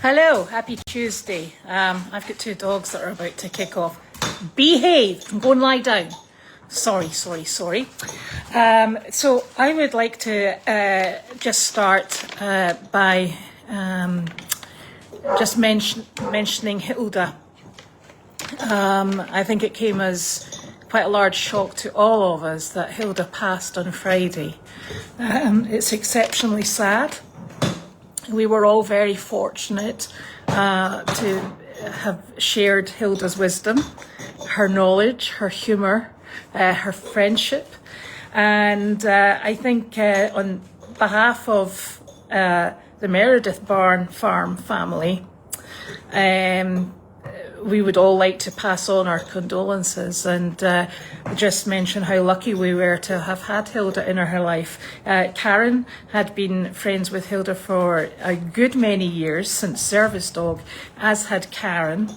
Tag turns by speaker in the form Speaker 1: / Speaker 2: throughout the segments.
Speaker 1: Hello, happy Tuesday. I've got two dogs that are about to kick off. Behave and go and lie down. Sorry. So I would like to just start by just mentioning Hilda. I think it came as quite a large shock to all of us that Hilda passed on Friday. It's exceptionally sad. We were all very fortunate to have shared Hilda's wisdom, her knowledge, her humour, her friendship. And I think on behalf of the Meredith Barn Farm family, we would all like to pass on our condolences and just mention how lucky we were to have had Hilda in her life. Karen had been friends with Hilda for a good many years, since Service Dog, as had Karen.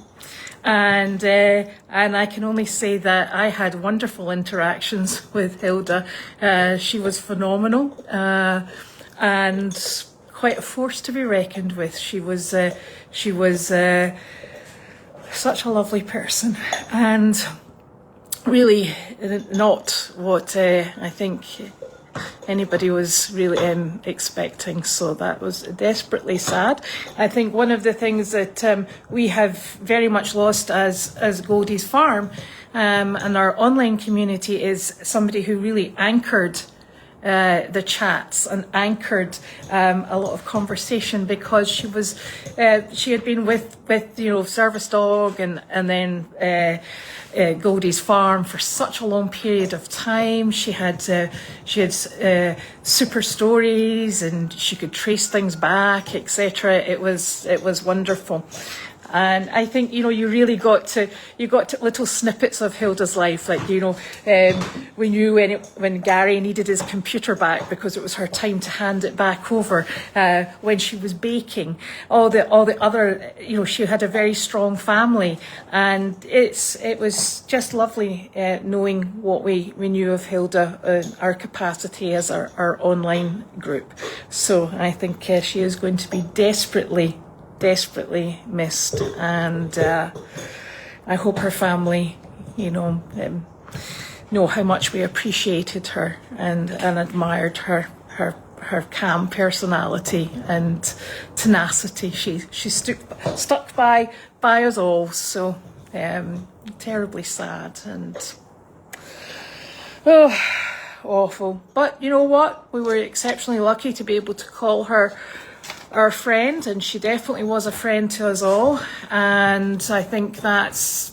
Speaker 1: And I can only say that I had wonderful interactions with Hilda. She was phenomenal and quite a force to be reckoned with. She was such a lovely person, and really not what I think anybody was really expecting. So that was desperately sad. I think one of the things that we have very much lost as Goldy's Farm and our online community is somebody who really anchored the chats and anchored a lot of conversation, because she had been with Service Dog and then Goldy's Farm for such a long period of time. She had super stories, and she could trace things back, etc. It was wonderful. And I think, you really got to little snippets of Hilda's life, like, we knew when Gary needed his computer back because it was her time to hand it back over, when she was baking, all the other, she had a very strong family, and it was just lovely knowing what we knew of Hilda, our capacity as our online group. So I think she is going to be desperately missed, and I hope her family know how much we appreciated her and admired her calm personality and tenacity. She stuck by us all. So terribly sad and awful. But you know what? We were exceptionally lucky to be able to call her our friend, and she definitely was a friend to us all. And I think that's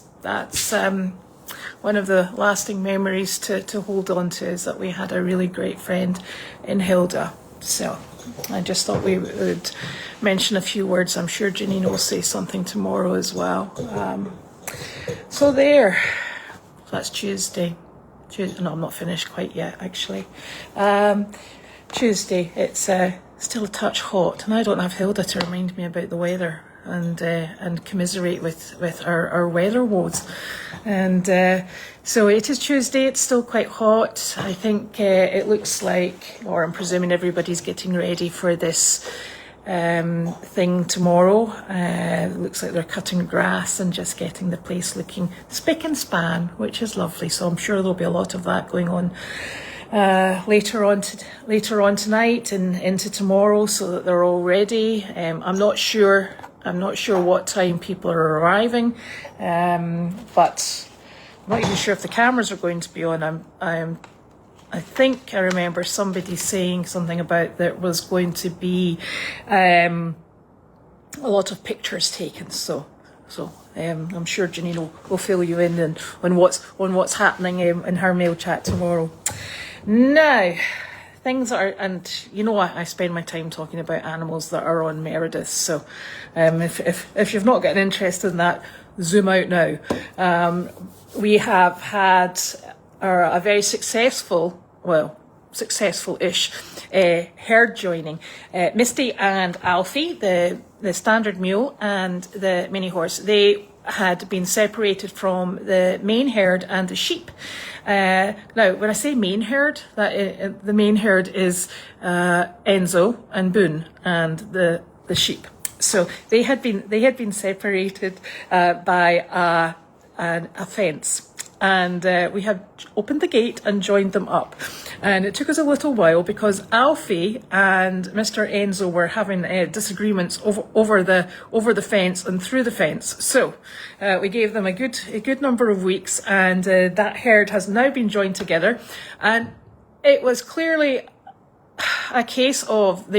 Speaker 1: one of the lasting memories to hold on to, is that we had a really great friend in Hilda. So I just thought we would mention a few words. I'm sure Janine will say something tomorrow as well. So that's Tuesday. No, I'm not finished quite yet, actually. Tuesday, it's still a touch hot, and I don't have Hilda to remind me about the weather and commiserate with our weather woes. And so it is Tuesday. It's still quite hot. I think it looks like, or I'm presuming everybody's getting ready for this thing tomorrow. It looks like they're cutting grass and just getting the place looking spick and span, which is lovely. So I'm sure there'll be a lot of that going on later on tonight and into tomorrow, so that they're all ready. I'm not sure what time people are arriving, but I'm not even sure if the cameras are going to be on. I think I remember somebody saying something about there was going to be a lot of pictures taken. So I'm sure Janine will fill you in on what's happening in her mail chat tomorrow. Now, things are, and I spend my time talking about animals that are on Meredith. So if you've not got an interest in that, zoom out now. We have had a very successful-ish herd joining. Misty and Alfie, the standard mule and the mini horse, they had been separated from the main herd and the sheep. Now, when I say main herd, the main herd is Enzo and Boone and the sheep. So they had been separated by a fence. And we had opened the gate and joined them up. And it took us a little while because Alfie and Mr. Enzo were having disagreements over the fence and through the fence. So we gave them a good number of weeks, and that herd has now been joined together. And it was clearly a case of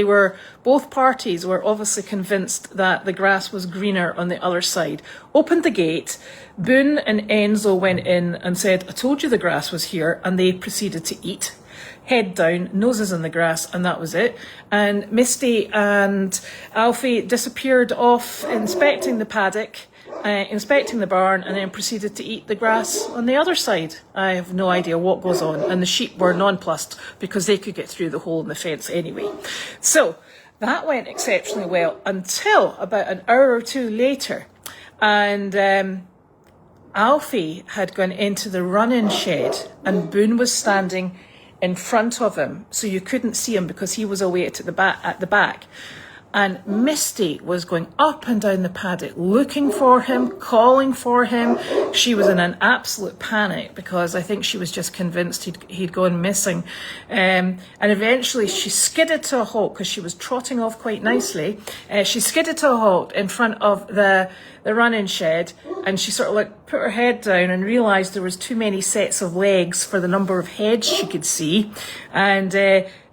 Speaker 1: both parties were obviously convinced that the grass was greener on the other side. Opened the gate, Boone and Enzo went in and said, I told you the grass was here, and they proceeded to eat. Head down, noses in the grass, and that was it. And Misty and Alfie disappeared off inspecting the paddock, inspecting the barn, and then proceeded to eat the grass on the other side. I have no idea what goes on, and the sheep were nonplussed because they could get through the hole in the fence anyway. So that went exceptionally well until about an hour or two later, and Alfie had gone into the run-in shed, and Boone was standing in front of him, so you couldn't see him because he was away at the back. And Misty was going up and down the paddock, looking for him, calling for him. She was in an absolute panic because I think she was just convinced he'd gone missing. And eventually she skidded to a halt because she was trotting off quite nicely. She skidded to a halt in front of the run-in shed, and she sort of like put her head down and realised there was too many sets of legs for the number of heads she could see.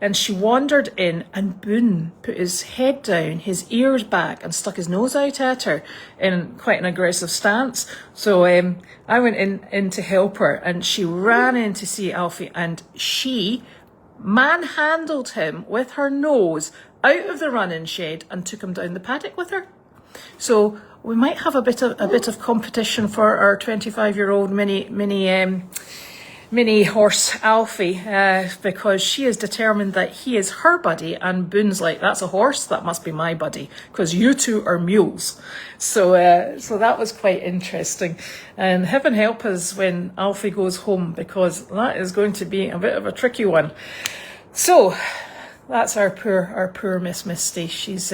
Speaker 1: And she wandered in, and Boone put his head down, his ears back, and stuck his nose out at her in quite an aggressive stance. So I went in to help her, and she ran in to see Alfie, and she manhandled him with her nose out of the run-in shed and took him down the paddock with her. So we might have a bit of competition for our 25-year-old mini horse Alfie, because she is determined that he is her buddy, and Boone's like, that's a horse, that must be my buddy, because you two are mules. So that was quite interesting, and heaven help us when Alfie goes home, because that is going to be a bit of a tricky one. So that's our poor Miss Misty. She's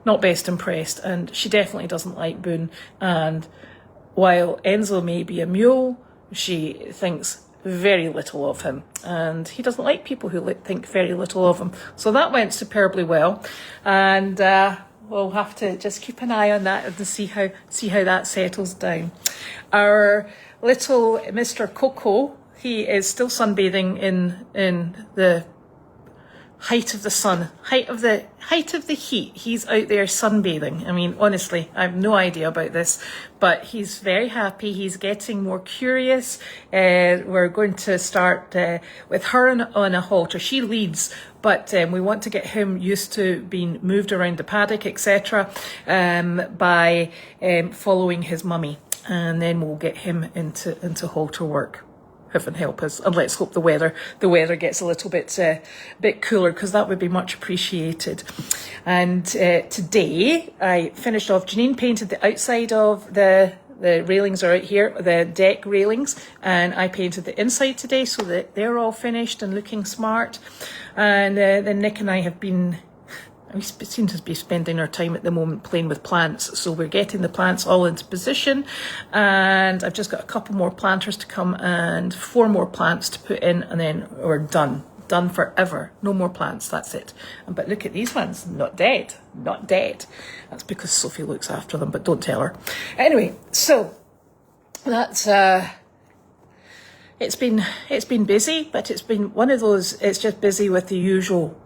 Speaker 1: not best impressed, and she definitely doesn't like Boone. And while Enzo may be a mule, she thinks very little of him, and he doesn't like people who think very little of him. So that went superbly well, and we'll have to just keep an eye on that and to see how that settles down. Our little Mr. Coco, he is still sunbathing in the height of the sun, height of the heat. He's out there sunbathing. I mean, honestly, I have no idea about this, but he's very happy. He's getting more curious. We're going to start with her on a halter. She leads, but we want to get him used to being moved around the paddock, etc., by following his mummy, and then we'll get him into halter work. Heaven help us, and let's hope the weather gets a little bit cooler, because that would be much appreciated. And today I finished off. Janine painted the outside of the railings are out here, the deck railings, and I painted the inside today, so that they're all finished and looking smart. And then Nick and I we seem to be spending our time at the moment playing with plants, so we're getting the plants all into position, and I've just got a couple more planters to come and 4 more plants to put in, and then we're done forever. No more plants, that's it. But look at these ones, not dead. That's because Sophie looks after them, but don't tell her. Anyway, so that's it's been busy, but it's been one of those, it's just busy with the usual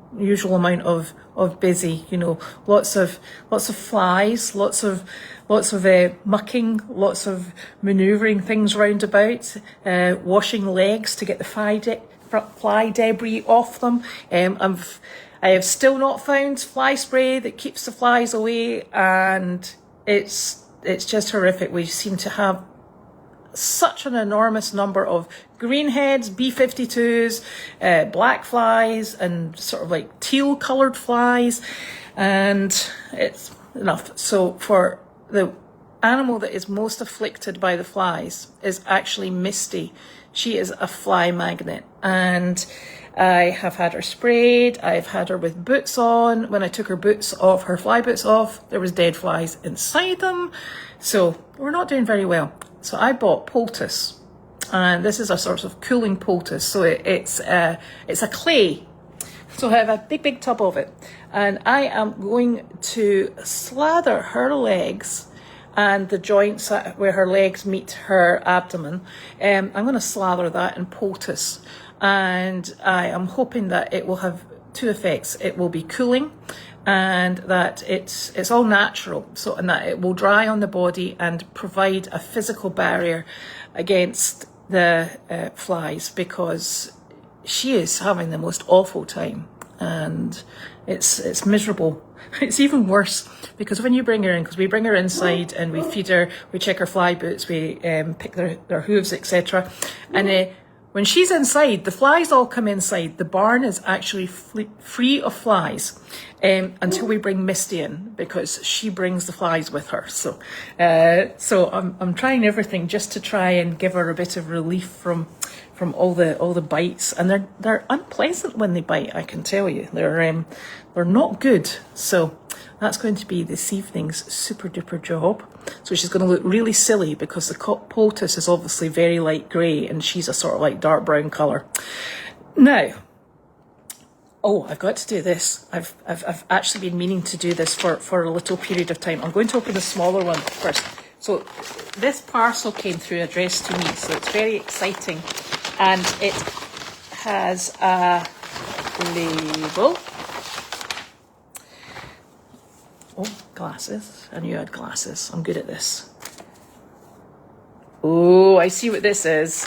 Speaker 1: amount of busy, lots of flies, lots of mucking, lots of manoeuvring things round about, washing legs to get the fly debris off them. I have still not found fly spray that keeps the flies away, and it's just horrific. We seem to have such an enormous number of greenheads, B52s, black flies, and sort of like teal coloured flies, and it's enough. So for the animal that is most afflicted by the flies is actually Misty. She is a fly magnet, and I have had her sprayed. I've had her with boots on. When I took her boots off, her fly boots off, there was dead flies inside them. So we're not doing very well. So I bought poultice, and this is a sort of cooling poultice. So it's a clay. So I have a big tub of it, and I am going to slather her legs and the joints where her legs meet her abdomen. I'm going to slather that in poultice, and I am hoping that it will have two effects. It will be cooling, and that it's all natural, so, and that it will dry on the body and provide a physical barrier against the flies, because she is having the most awful time, and it's miserable. It's even worse because when you bring her in, because we bring her inside and we feed her, we check her fly boots, we pick their hooves, etc. And when she's inside, the flies all come inside. The barn is actually free of flies until we bring Misty in, because she brings the flies with her. So I'm trying everything just to try and give her a bit of relief from all the bites, and they're unpleasant when they bite. I can tell you, they're not good. So that's going to be this evening's super duper job. So she's going to look really silly because the poultice is obviously very light grey and she's a sort of like dark brown colour. Now, oh, I've got to do this. I've actually been meaning to do this for a little period of time. I'm going to open the smaller one first. So this parcel came through addressed to me, so it's very exciting. And it has a label. Oh, glasses. I knew I had glasses. I'm good at this. Oh, I see what this is.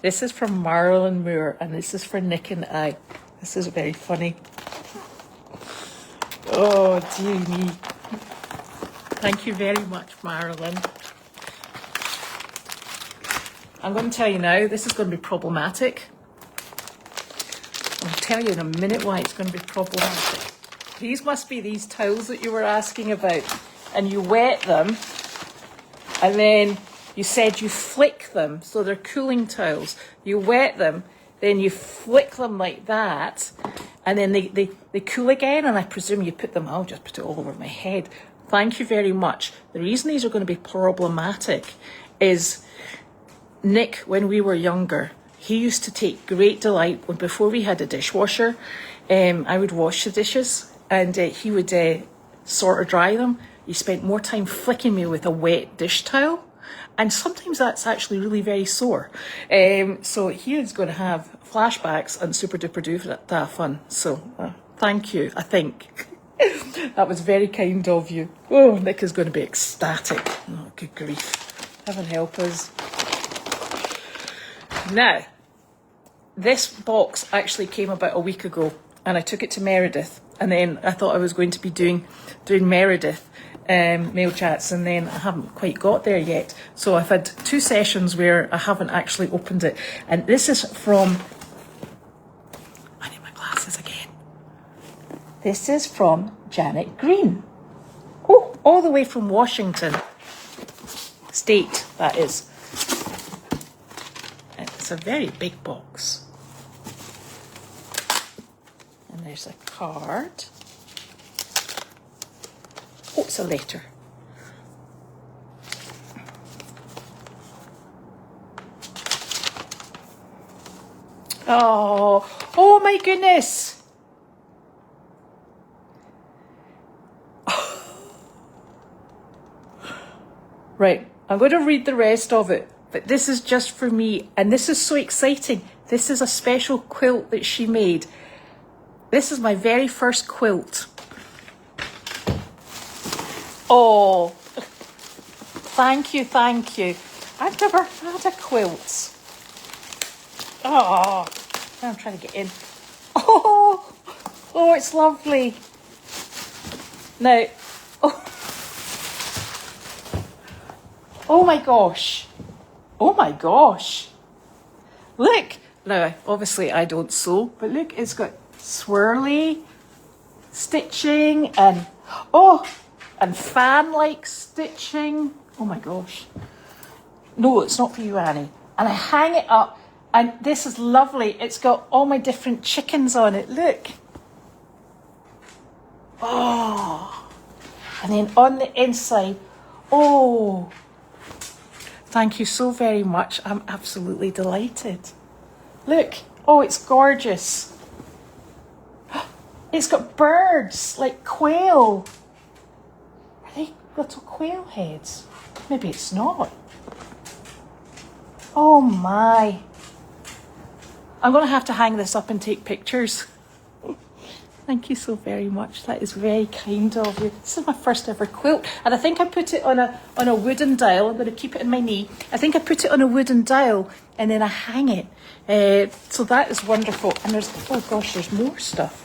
Speaker 1: This is from Marilyn Moore, and this is for Nick and I. This is very funny. Oh, dear me. Thank you very much, Marilyn. I'm going to tell you now, this is going to be problematic. I'll tell you in a minute why it's going to be problematic. These must be these towels that you were asking about. And you wet them, and then you said you flick them, so they're cooling towels. You wet them, then you flick them like that, and then they cool again, and I presume you put them, I'll just put it all over my head. Thank you very much. The reason these are going to be problematic is Nick, when we were younger, he used to take great delight when, before we had a dishwasher, I would wash the dishes, and he would sort of dry them. He spent more time flicking me with a wet dish towel, and sometimes that's actually really very sore. So he is going to have flashbacks and super duper duper fun. So thank you, I think. That was very kind of you. Oh, Nick is going to be ecstatic. Oh, good grief. Heaven help us. Now, this box actually came about a week ago, and I took it to Meredith, and then I thought I was going to be doing Meredith mail chats, and then I haven't quite got there yet. So I've had 2 sessions where I haven't actually opened it, and this is from, I need my glasses again. This is from Janet Green. Oh, all the way from Washington State, that is. It's a very big box. And there's a card. Oh, it's a letter. Oh my goodness. Right, I'm going to read the rest of it, but this is just for me, and this is so exciting. This is a special quilt that she made. This is my very first quilt. Oh, thank you, thank you. I've never had a quilt. Oh, I'm trying to get in. Oh, it's lovely. Now, oh my gosh. Oh my gosh. Look. Now, obviously I don't sew, but look, it's got swirly stitching and, oh, and fan-like stitching. Oh my gosh. No, it's not for you, Annie. And I hang it up, and this is lovely. It's got all my different chickens on it. Look. Oh. And then on the inside, oh. Thank you so very much. I'm absolutely delighted. Look. Oh, it's gorgeous. It's got birds, like quail. Are they little quail heads? Maybe it's not. Oh my. I'm going to have to hang this up and take pictures. Thank you so very much. That is very kind of you. This is my first ever quilt. And I think I put it on a wooden dial. I'm going to keep it in my knee. I think I put it on a wooden dial and then I hang it. So that is wonderful. And there's, oh gosh, there's more stuff.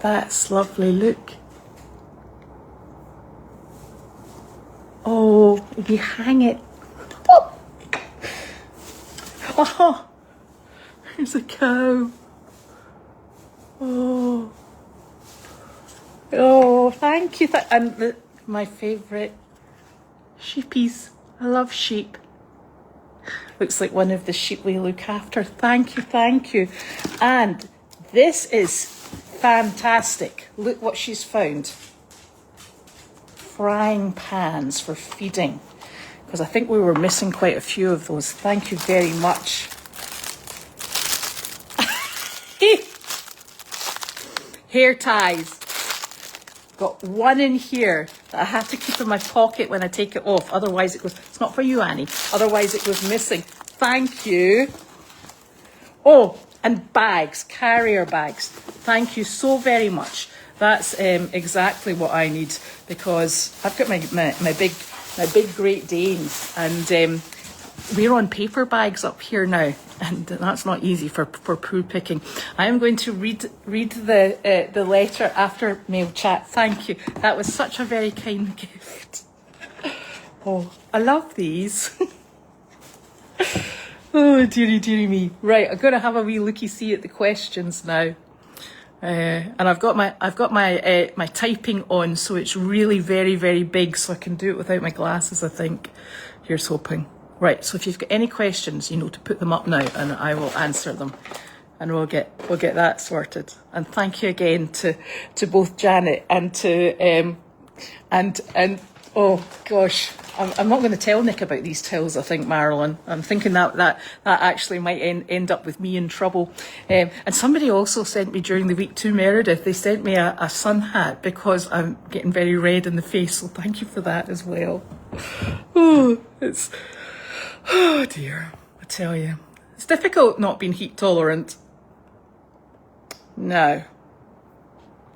Speaker 1: That's lovely, look. Oh, if you hang it. Oh, oh, there's a cow. Oh, oh, thank you. And my favourite, sheepies. I love sheep. Looks like one of the sheep we look after. Thank you, thank you. And this is fantastic. Look what she's found. Frying pans for feeding. Because I think we were missing quite a few of those. Thank you very much. Hair ties. Got one in here that I have to keep in my pocket when I take it off. Otherwise it goes, it's not for you, Annie. Otherwise it goes missing. Thank you. Oh, and bags, carrier bags. Thank you so very much. That's exactly what I need because I've got my big Great Danes and we're on paper bags up here now and that's not easy for poo picking. I am going to read the letter after mail chat. Thank you. That was such a very kind gift. Oh, I love these. Oh, dearie me. Right, I'm going to have a wee looky-see at the questions now. And I've got my typing on, so it's really very, very big, so I can do it without my glasses, I think. Here's hoping. Right, so if you've got any questions, you know to put them up now, and I will answer them, and we'll get that sorted. And thank you again to both Janet and to and oh gosh, I'm not going to tell Nick about these tills, I think, Marilyn. I'm thinking that actually might end up with me in trouble. And somebody also sent me during the week to Meredith, they sent me a sun hat because I'm getting very red in the face. So thank you for that as well. Oh, oh dear, I tell you. It's difficult not being heat tolerant. Now,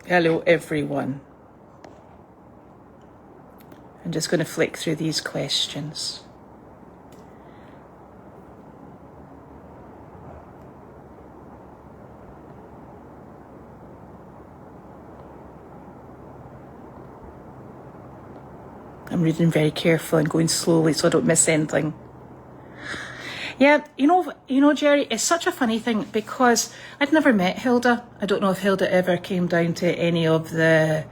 Speaker 1: hello everyone. I'm just going to flick through these questions. I'm reading very carefully and going slowly so I don't miss anything. Yeah, you know, Jerry, it's such a funny thing because I'd never met Hilda. I don't know if Hilda ever came down to any of the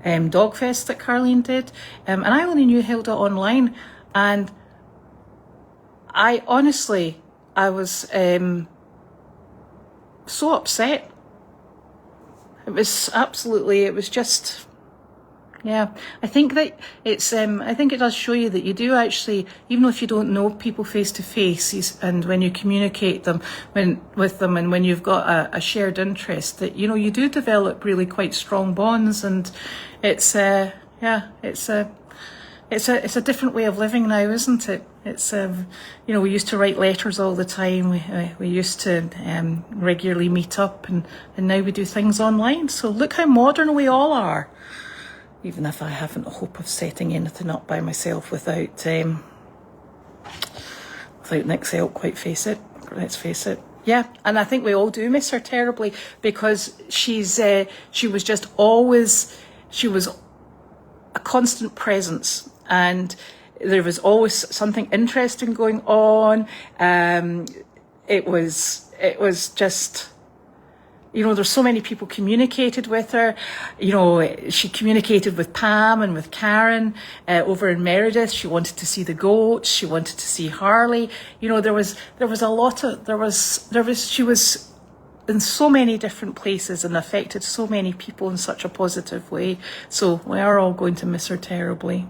Speaker 1: Dogfest that Carleen did, and I only knew Hilda online, and I honestly was so upset. It was just, yeah. I think that I think it does show you that you do actually, even if you don't know people face to face, and when you communicate with them, and when you've got a shared interest, that you do develop really quite strong bonds, and it's a different way of living now, isn't it? It's we used to write letters all the time. We used to regularly meet up, and now we do things online. So look how modern we all are. Even if I haven't a hope of setting anything up by myself without Nick's help, let's face it. Yeah, and I think we all do miss her terribly because she was a constant presence, and there was always something interesting going on. It was it was just, you know, there's so many people communicated with her. You know, she communicated with Pam and with Karen over in Meredith. She wanted to see the goats. She wanted to see Harley. You know, there was a lot of, she was in so many different places and affected so many people in such a positive way. So we are all going to miss her terribly.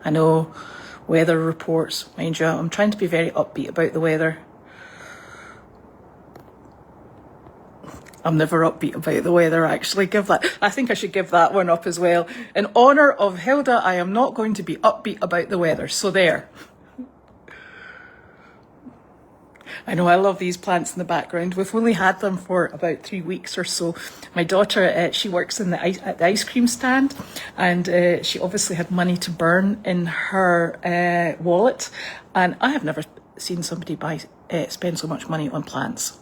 Speaker 1: I know, weather reports, mind you, I'm trying to be very upbeat about the weather. I'm never upbeat about the weather, actually. I think I should give that one up as well. In honour of Hilda, I am not going to be upbeat about the weather. So there. I know, I love these plants in the background. We've only had them for about 3 weeks or so. My daughter, she works in at the ice cream stand, and she obviously had money to burn in her wallet. And I have never seen somebody spend so much money on plants.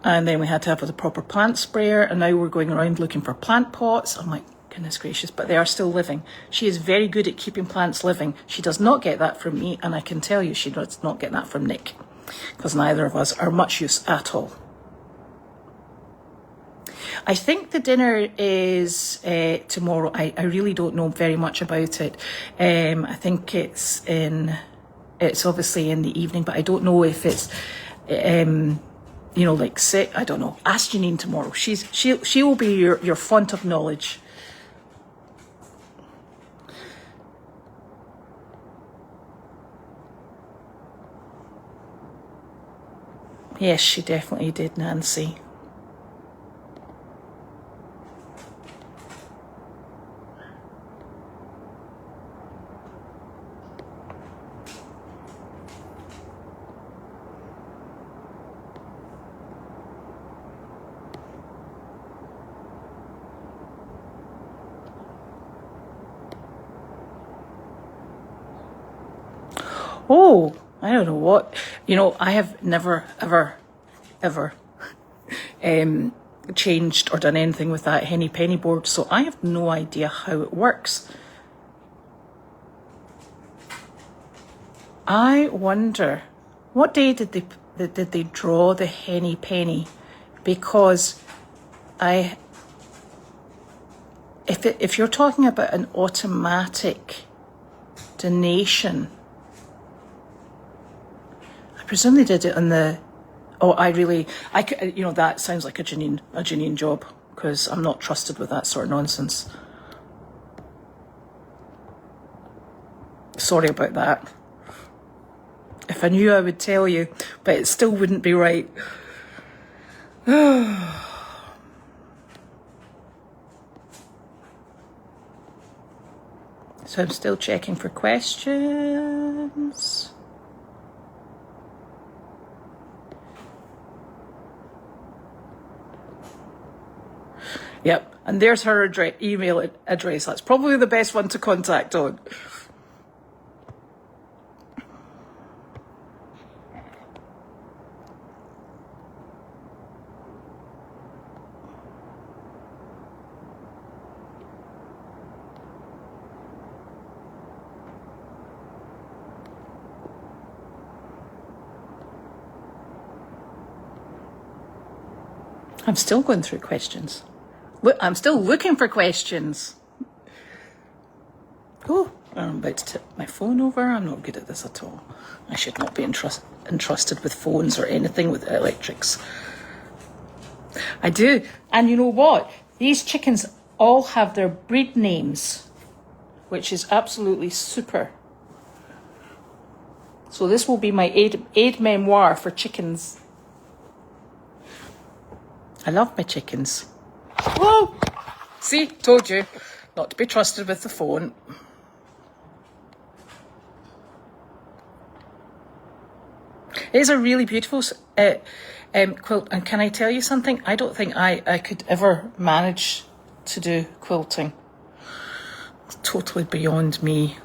Speaker 1: And then we had to have the proper plant sprayer, and now we're going around looking for plant pots. I'm like, goodness gracious, but they are still living. She is very good at keeping plants living. She does not get that from me, and I can tell you she does not get that from Nick, because neither of us are much use at all. I think the dinner is tomorrow. I really don't know very much about it. I think it's obviously in the evening, but I don't know if it's you know, like, I don't know. Ask Janine tomorrow. She will be your font of knowledge. Yes, she definitely did, Nancy. Oh, I don't know what. You know, I have never, ever changed or done anything with that Henny Penny board, so I have no idea how it works. I wonder, what day did they draw the Henny Penny? Because if you're talking about an automatic donation, I presume they did it on the. Oh, you know, that sounds like a Janine job, because I'm not trusted with that sort of nonsense. Sorry about that. If I knew, I would tell you, but it still wouldn't be right. So I'm still checking for questions. Yep, and there's her email address. That's probably the best one to contact on. I'm still going through questions. Look, I'm still looking for questions. Oh, I'm about to tip my phone over. I'm not good at this at all. I should not be entrusted with phones or anything with electrics. I do. And you know what? These chickens all have their breed names, which is absolutely super. So this will be my aid memoir for chickens. I love my chickens. Whoa! See, told you not to be trusted with the phone. It is a really beautiful quilt, and can I tell you something? I don't think I could ever manage to do quilting. It's totally beyond me.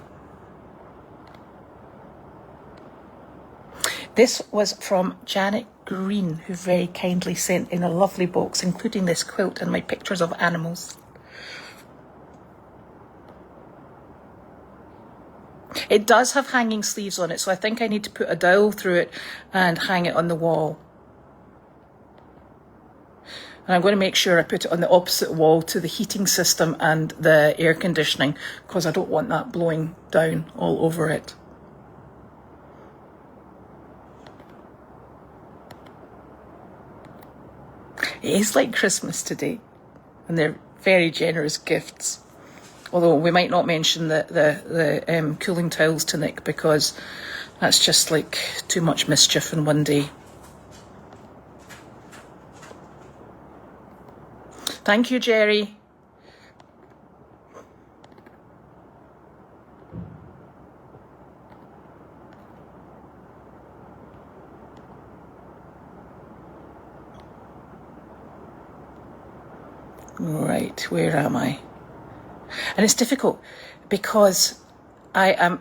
Speaker 1: This was from Janet Green, who very kindly sent in a lovely box, including this quilt and my pictures of animals. It does have hanging sleeves on it, so I think I need to put a dowel through it and hang it on the wall. And I'm going to make sure I put it on the opposite wall to the heating system and the air conditioning, because I don't want that blowing down all over it. It is like Christmas today, and they're very generous gifts. Although we might not mention the cooling towels to Nick, because that's just like too much mischief in one day. Thank you, Jerry. Right, where am I? And it's difficult because I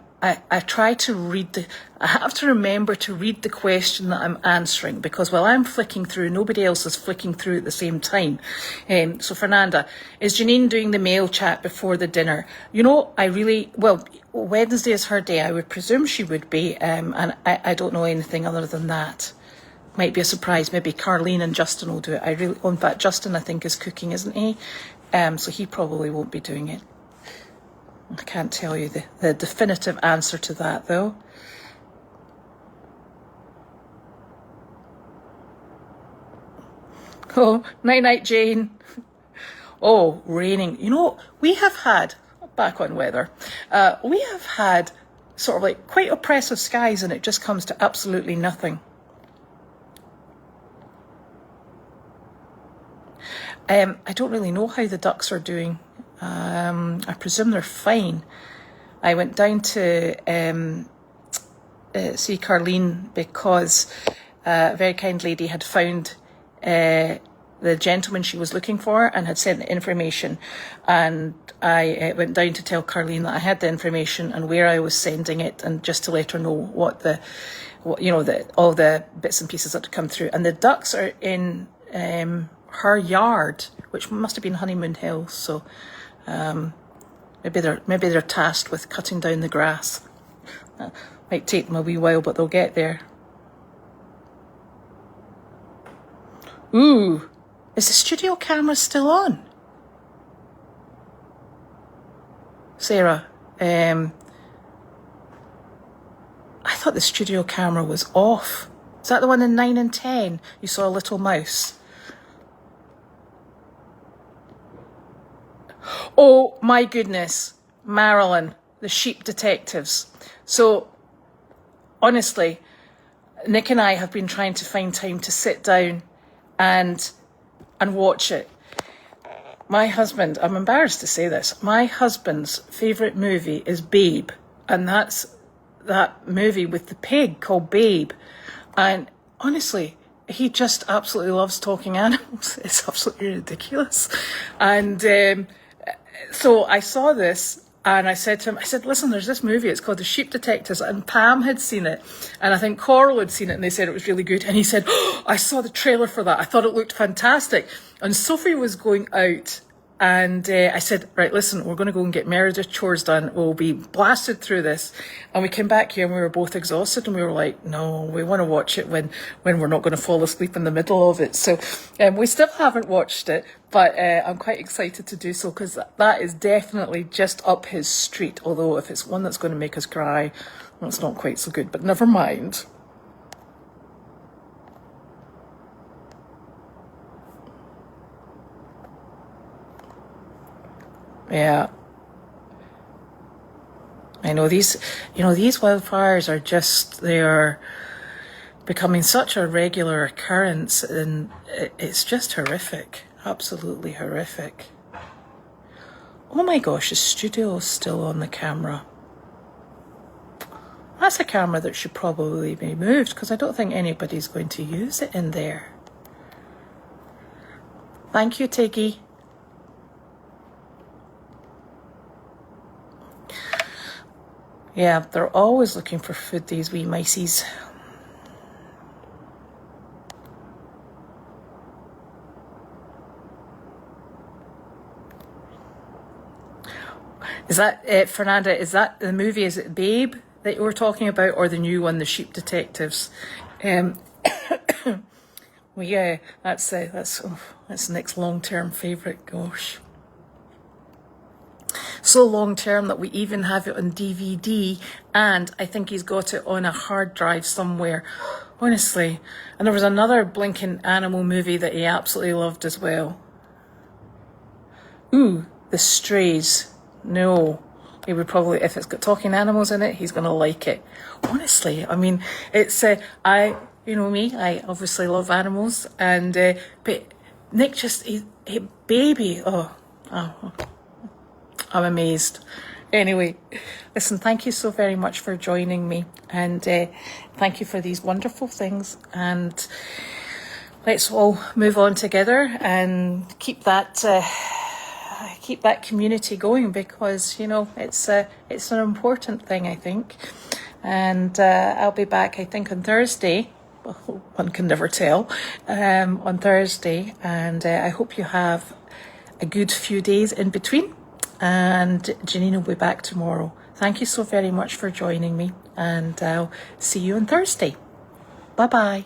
Speaker 1: try to read I have to remember to read the question that I'm answering, because while I'm flicking through, nobody else is flicking through at the same time. So Fernanda, is Janine doing the mail chat before the dinner? You know, well, Wednesday is her day. I would presume she would be, and I don't know anything other than that. Might be a surprise. Maybe Carleen and Justin will do it. In fact, Justin, I think, is cooking, isn't he? So he probably won't be doing it. I can't tell you the definitive answer to that, though. Oh, night-night, Jane. Oh, raining. You know, we have had, back on weather, we have had sort of like quite oppressive skies, and it just comes to absolutely nothing. I don't really know how the ducks are doing. I presume they're fine. I went down to see Carleen because a very kind lady had found the gentleman she was looking for and had sent the information. And I went down to tell Carleen that I had the information and where I was sending it, and just to let her know what all the bits and pieces that had come through. And the ducks are in her yard, which must have been Honeymoon Hill. So maybe they're tasked with cutting down the grass. Might take them a wee while, but they'll get there. Ooh, is the studio camera still on? Sarah, I thought the studio camera was off. Is that the one in 9 and 10? You saw a little mouse. Oh my goodness, Marilyn, the sheep detectives. So honestly, Nick and I have been trying to find time to sit down and watch it. My husband, I'm embarrassed to say this, my husband's favourite movie is Babe, and that's that movie with the pig called Babe. And honestly, he just absolutely loves talking animals. It's absolutely ridiculous. And so I saw this and I said to him, listen, there's this movie, it's called The Sheep Detectives, and Pam had seen it, and I think Coral had seen it, and they said it was really good. And he said, oh, I saw the trailer for that, I thought it looked fantastic. And Sophie was going out, and I said, right, listen, we're going to go and get Meredith chores done, we'll be blasted through this. And we came back here and we were both exhausted, and we were like, no, we want to watch it when we're not going to fall asleep in the middle of it. So we still haven't watched it, but I'm quite excited to do so, because that is definitely just up his street. Although if it's one that's going to make us cry, well, it's not quite so good, but never mind. Yeah. I know these wildfires are just, they are becoming such a regular occurrence, and it's just horrific. Absolutely horrific. Oh my gosh, the studio's still on the camera. That's a camera that should probably be moved, because I don't think anybody's going to use it in there. Thank you, Tiggy. Yeah, they're always looking for food, these wee miceys. Is that Fernanda? Is that the movie? Is it Babe that you were talking about, or the new one, The Sheep Detectives? Well, yeah, that's Nick's long-term favourite. Gosh, so long-term that we even have it on DVD, and I think he's got it on a hard drive somewhere. Honestly, and there was another blinking animal movie that he absolutely loved as well. Ooh, The Strays. No, he would probably, if it's got talking animals in it, he's going to like it. Honestly, I mean, it's, you know me, I obviously love animals, and, but Nick just, baby, I'm amazed. Anyway, listen, thank you so very much for joining me, and thank you for these wonderful things, and let's all move on together and keep that community going, because, you know, it's an important thing, I think. And I'll be back, I think, on Thursday. Well, one can never tell. On Thursday, and I hope you have a good few days in between. And Janine will be back tomorrow. Thank you so very much for joining me, and I'll see you on Thursday. Bye-bye.